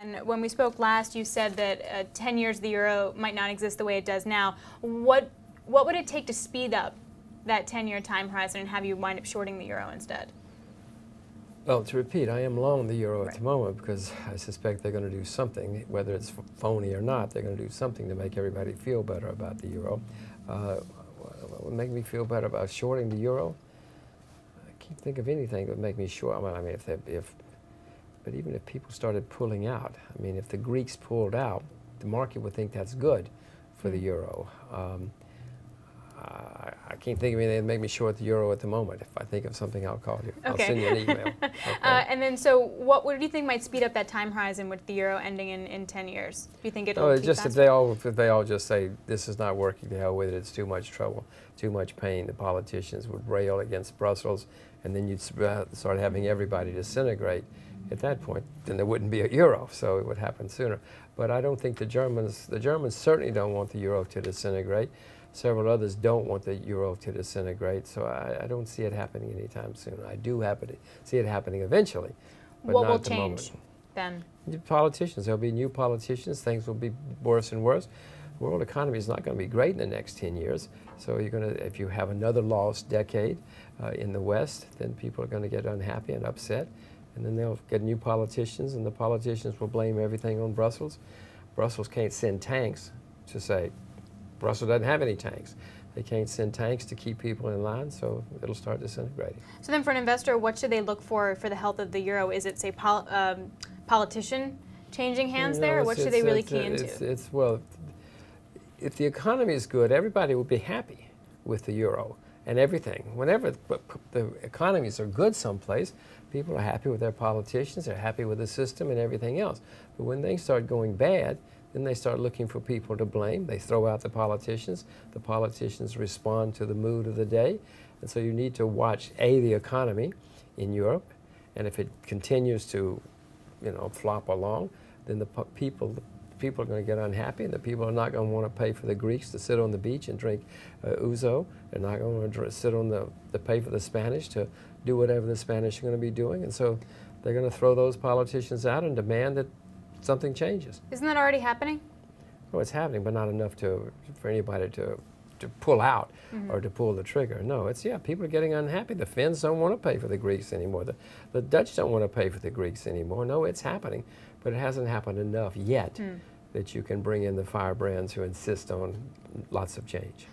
And when we spoke last, you said that 10 years the euro might not exist the way it does now. What would it take to speed up that 10-year time horizon and have you wind up shorting the euro instead? Well, to repeat, I am long the euro at the moment because I suspect they're going to do something, whether it's phony or not, they're going to do something to make everybody feel better about the euro. What would make me feel better about shorting the euro? I can't think of anything that would make me short. I mean, but even if people started pulling out, I mean, if the Greeks pulled out, the market would think that's good for the euro. I can't think of anything that would make me short the euro at the moment. If I think of something, I'll call you. Okay. I'll send you an email. Okay. And then, so what do you think might speed up that time horizon with the euro ending in 10 years? Do you think it'll keep just faster? if they all just say, this is not working, to hell with it, it's too much trouble, too much pain, the politicians would rail against Brussels, and then you'd start having everybody disintegrate. At that point, then there wouldn't be a euro, so it would happen sooner. But I don't think the Germans certainly don't want the euro to disintegrate. Several others don't want the euro to disintegrate, so I don't see it happening anytime soon. I do see it happening eventually, but what not will at the moment. change then? New politicians. There'll be new politicians. Things will be worse and worse. The world economy is not going to be great in the next 10 years. So if you have another lost decade in the West, then people are going to get unhappy and upset. And then they'll get new politicians, and the politicians will blame everything on Brussels. Brussels can't send tanks to say, Brussels doesn't have any tanks. They can't send tanks to keep people in line, so it'll start disintegrating. So then for an investor, what should they look for the health of the euro? Is it, say, politician changing hands there, or what should they really key into? Well, if the economy is good, everybody will be happy with the euro and everything. Whenever the economies are good someplace, people are happy with their politicians, they're happy with the system and everything else. But when things start going bad, then they start looking for people to blame. They throw out the politicians. The politicians respond to the mood of the day. And so you need to watch, A, the economy in Europe, and if it continues to, flop along, then the people are going to get unhappy, and the people are not going to want to pay for the Greeks to sit on the beach and drink ouzo. They're not going to sit on the pay for the Spanish to do whatever the Spanish are going to be doing. And so they're going to throw those politicians out and demand that something changes. Isn't that already happening? Well, it's happening, but not enough for anybody to pull out or to pull the trigger. No, people are getting unhappy. The Finns don't want to pay for the Greeks anymore. The Dutch don't want to pay for the Greeks anymore. No, it's happening, but it hasn't happened enough yet that you can bring in the firebrands who insist on lots of change.